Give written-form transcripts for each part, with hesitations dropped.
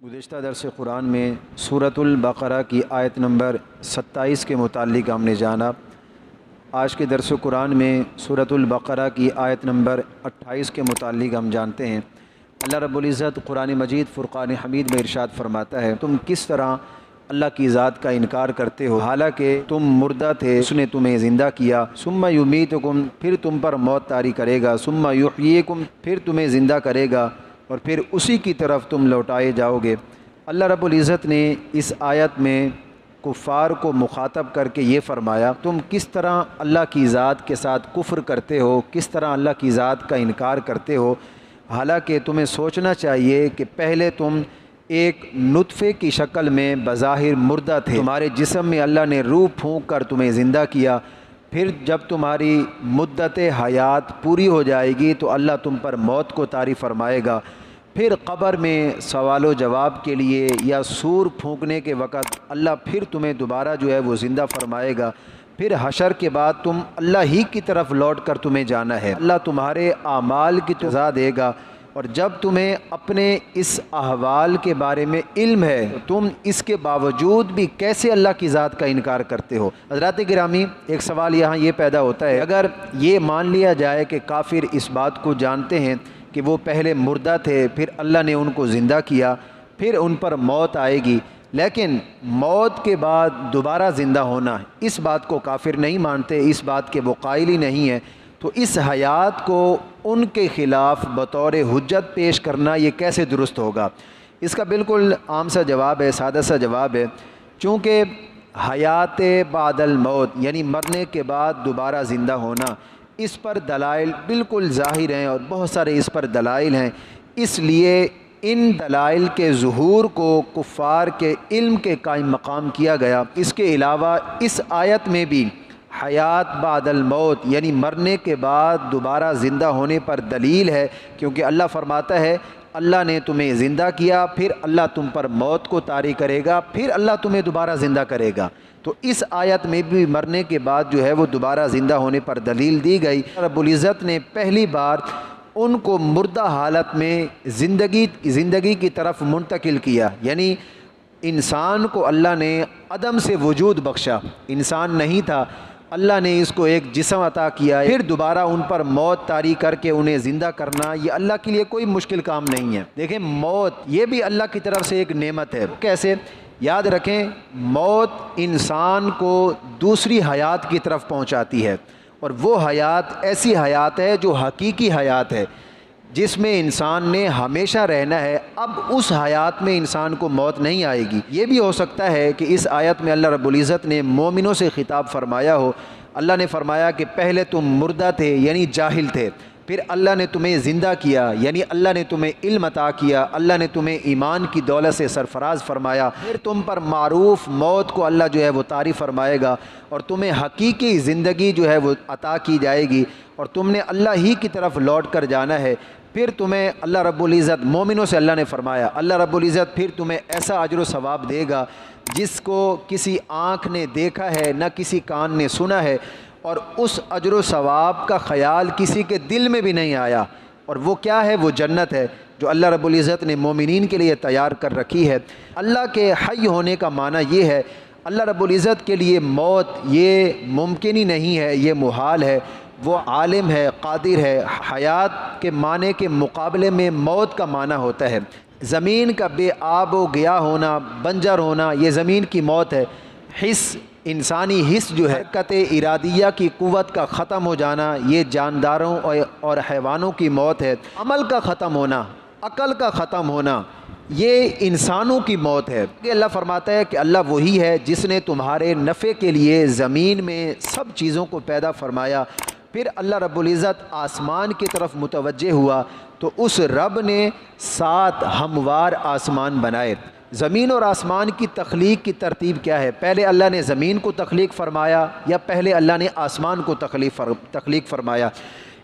گزشتہ درس قرآن میں سورۃ البقرہ کی آیت نمبر 27 کے متعلق ہم نے جانا۔ آج کے درس قرآن میں سورۃ البقرہ کی آیت نمبر 28 کے متعلق ہم جانتے ہیں۔ اللہ رب العزت قرآن مجید فرقان حمید میں ارشاد فرماتا ہے، تم کس طرح اللہ کی ذات کا انکار کرتے ہو، حالانکہ تم مردہ تھے، اس نے تمہیں زندہ کیا، ثم یمیتکم، پھر تم پر موت طاری کرے گا، ثم یحییکم، پھر تمہیں زندہ کرے گا، اور پھر اسی کی طرف تم لوٹائے جاؤ گے۔ اللہ رب العزت نے اس آیت میں کفار کو مخاطب کر کے یہ فرمایا، تم کس طرح اللہ کی ذات کے ساتھ کفر کرتے ہو، کس طرح اللہ کی ذات کا انکار کرتے ہو، حالانکہ تمہیں سوچنا چاہیے کہ پہلے تم ایک نطفے کی شکل میں بظاہر مردہ تھے، تمہارے جسم میں اللہ نے روح پھونک کر تمہیں زندہ کیا، پھر جب تمہاری مدت حیات پوری ہو جائے گی تو اللہ تم پر موت کو طاری فرمائے گا، پھر قبر میں سوال و جواب کے لیے یا سور پھونکنے کے وقت اللہ پھر تمہیں دوبارہ جو ہے وہ زندہ فرمائے گا، پھر حشر کے بعد تم اللہ ہی کی طرف لوٹ کر تمہیں جانا ہے، اللہ تمہارے اعمال کی جزا دے گا، اور جب تمہیں اپنے اس احوال کے بارے میں علم ہے تم اس کے باوجود بھی کیسے اللہ کی ذات کا انکار کرتے ہو۔ حضرات گرامی، ایک سوال یہاں یہ پیدا ہوتا ہے، اگر یہ مان لیا جائے کہ کافر اس بات کو جانتے ہیں کہ وہ پہلے مردہ تھے، پھر اللہ نے ان کو زندہ کیا، پھر ان پر موت آئے گی، لیکن موت کے بعد دوبارہ زندہ ہونا، اس بات کو کافر نہیں مانتے، اس بات کے وہ قائل ہی نہیں ہیں، تو اس حیات کو ان کے خلاف بطور حجت پیش کرنا یہ کیسے درست ہوگا؟ اس کا بالکل عام سا جواب ہے، سادہ سا جواب ہے، چونکہ حیات بعد الموت یعنی مرنے کے بعد دوبارہ زندہ ہونا، اس پر دلائل بالکل ظاہر ہیں اور بہت سارے اس پر دلائل ہیں، اس لیے ان دلائل کے ظہور کو کفار کے علم کے قائم مقام کیا گیا۔ اس کے علاوہ اس آیت میں بھی حیات بعد الموت یعنی مرنے کے بعد دوبارہ زندہ ہونے پر دلیل ہے، کیونکہ اللہ فرماتا ہے اللہ نے تمہیں زندہ کیا، پھر اللہ تم پر موت کو طاری کرے گا، پھر اللہ تمہیں دوبارہ زندہ کرے گا، تو اس آیت میں بھی مرنے کے بعد جو ہے وہ دوبارہ زندہ ہونے پر دلیل دی گئی۔ رب العزت نے پہلی بار ان کو مردہ حالت میں زندگی کی طرف منتقل کیا، یعنی انسان کو اللہ نے عدم سے وجود بخشا، انسان نہیں تھا، اللہ نے اس کو ایک جسم عطا کیا، پھر دوبارہ ان پر موت طاری کر کے انہیں زندہ کرنا یہ اللہ کے لیے کوئی مشکل کام نہیں ہے۔ دیکھیں، موت یہ بھی اللہ کی طرف سے ایک نعمت ہے۔ کیسے؟ یاد رکھیں، موت انسان کو دوسری حیات کی طرف پہنچاتی ہے، اور وہ حیات ایسی حیات ہے جو حقیقی حیات ہے، جس میں انسان نے ہمیشہ رہنا ہے، اب اس حیات میں انسان کو موت نہیں آئے گی۔ یہ بھی ہو سکتا ہے کہ اس آیت میں اللہ رب العزت نے مومنوں سے خطاب فرمایا ہو، اللہ نے فرمایا کہ پہلے تم مردہ تھے یعنی جاہل تھے، پھر اللہ نے تمہیں زندہ کیا یعنی اللہ نے تمہیں علم عطا کیا، اللہ نے تمہیں ایمان کی دولت سے سرفراز فرمایا، پھر تم پر معروف موت کو اللہ جو ہے وہ طاری فرمائے گا، اور تمہیں حقیقی زندگی جو ہے وہ عطا کی جائے گی، اور تم نے اللہ ہی کی طرف لوٹ کر جانا ہے، پھر تمہیں اللہ رب العزت مومنوں سے اللہ نے فرمایا اللہ رب العزت پھر تمہیں ایسا اجر و ثواب دے گا جس کو کسی آنکھ نے دیکھا ہے نہ کسی کان نے سنا ہے، اور اس اجر و ثواب کا خیال کسی کے دل میں بھی نہیں آیا، اور وہ کیا ہے؟ وہ جنت ہے جو اللہ رب العزت نے مومنین کے لیے تیار کر رکھی ہے۔ اللہ کے حی ہونے کا معنی یہ ہے، اللہ رب العزت کے لیے موت یہ ممکن ہی نہیں ہے، یہ محال ہے، وہ عالم ہے، قادر ہے۔ حیات کے معنی کے مقابلے میں موت کا معنی ہوتا ہے زمین کا بے آب و گیا ہونا، بنجر ہونا، یہ زمین کی موت ہے۔ حس، انسانی حس جو ہے، حرکت ارادیہ کی قوت کا ختم ہو جانا، یہ جانداروں اور حیوانوں کی موت ہے۔ عمل کا ختم ہونا، عقل کا ختم ہونا، یہ انسانوں کی موت ہے۔ اللہ فرماتا ہے کہ اللہ وہی ہے جس نے تمہارے نفع کے لیے زمین میں سب چیزوں کو پیدا فرمایا، پھر اللہ رب العزت آسمان کی طرف متوجہ ہوا تو اس رب نے 7 ہموار آسمان بنائے۔ زمین اور آسمان کی تخلیق کی ترتیب کیا ہے؟ پہلے اللہ نے زمین کو تخلیق فرمایا یا پہلے اللہ نے آسمان کو تخلیق فرمایا؟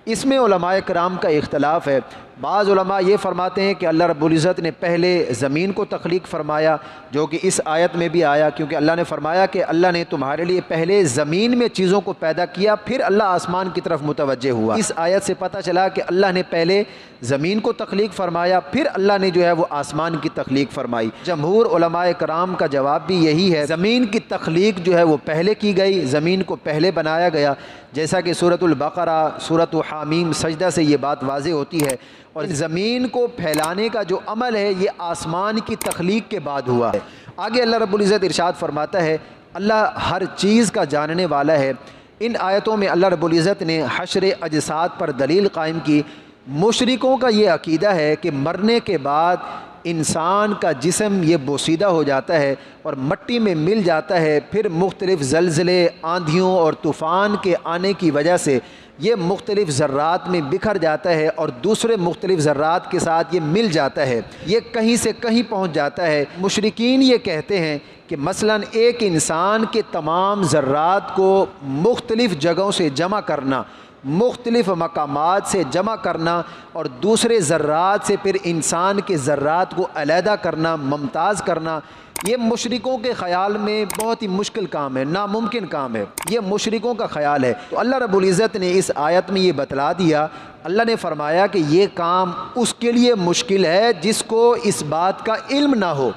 اس میں علماء کرام کا اختلاف ہے۔ بعض علماء یہ فرماتے ہیں کہ اللہ رب العزت نے پہلے زمین کو تخلیق فرمایا، جو کہ اس آیت میں بھی آیا، کیونکہ اللہ نے فرمایا کہ اللہ نے تمہارے لیے پہلے زمین میں چیزوں کو پیدا کیا پھر اللہ آسمان کی طرف متوجہ ہوا۔ اس آیت سے پتہ چلا کہ اللہ نے پہلے زمین کو تخلیق فرمایا پھر اللہ نے جو ہے وہ آسمان کی تخلیق فرمائی۔ جمہور علماء کرام کا جواب بھی یہی ہے، زمین کی تخلیق جو ہے وہ پہلے کی گئی، زمین کو پہلے بنایا گیا، جیسا کہ سورۃ البقرہ، سورۃ حامیم، سجدہ سے یہ بات واضح ہوتی ہے۔ اور زمین کو پھیلانے کا جو عمل ہے یہ آسمان کی تخلیق کے بعد ہوا ہے۔ آگے اللہ رب العزت ارشاد فرماتا ہے اللہ ہر چیز کا جاننے والا ہے۔ ان آیتوں میں اللہ رب العزت نے حشر اجساد پر دلیل قائم کی۔ مشرکوں کا یہ عقیدہ ہے کہ مرنے کے بعد انسان کا جسم یہ بوسیدہ ہو جاتا ہے اور مٹی میں مل جاتا ہے، پھر مختلف زلزلے، آندھیوں اور طوفان کے آنے کی وجہ سے یہ مختلف ذرات میں بکھر جاتا ہے اور دوسرے مختلف ذرات کے ساتھ یہ مل جاتا ہے، یہ کہیں سے کہیں پہنچ جاتا ہے۔ مشرکین یہ کہتے ہیں کہ مثلا ایک انسان کے تمام ذرات کو مختلف جگہوں سے جمع کرنا، مختلف مقامات سے جمع کرنا اور دوسرے ذرات سے پھر انسان کے ذرات کو علیحدہ کرنا، ممتاز کرنا، یہ مشرکوں کے خیال میں بہت ہی مشکل کام ہے، ناممکن کام ہے، یہ مشرکوں کا خیال ہے۔ تو اللہ رب العزت نے اس آیت میں یہ بتلا دیا، اللہ نے فرمایا کہ یہ کام اس کے لیے مشکل ہے جس کو اس بات کا علم نہ ہو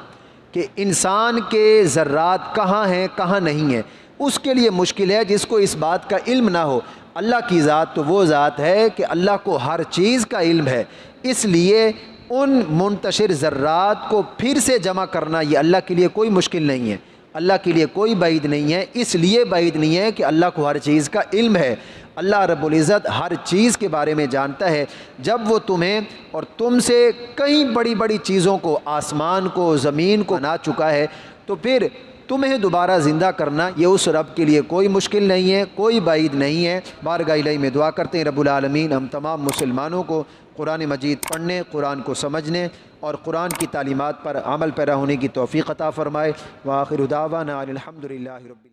کہ انسان کے ذرات کہاں ہیں کہاں نہیں ہیں، اس کے لیے مشکل ہے جس کو اس بات کا علم نہ ہو۔ اللہ کی ذات تو وہ ذات ہے کہ اللہ کو ہر چیز کا علم ہے، اس لیے ان منتشر ذرات کو پھر سے جمع کرنا یہ اللہ کے لیے کوئی مشکل نہیں ہے، اللہ کے لیے کوئی بعید نہیں ہے، اس لیے بعید نہیں ہے کہ اللہ کو ہر چیز کا علم ہے۔ اللہ رب العزت ہر چیز کے بارے میں جانتا ہے۔ جب وہ تمہیں اور تم سے کئی بڑی بڑی چیزوں کو، آسمان کو، زمین کو بنا چکا ہے، تو پھر تمہیں دوبارہ زندہ کرنا یہ اس رب کے لیے کوئی مشکل نہیں ہے، کوئی بعید نہیں ہے۔ بارگاہ الہی میں دعا کرتے ہیں رب العالمین ہم تمام مسلمانوں کو قرآن مجید پڑھنے، قرآن کو سمجھنے اور قرآن کی تعلیمات پر عمل پیرا ہونے کی توفیق عطا فرمائے۔ وآخر دعوانا الحمدللہ رب العالمین۔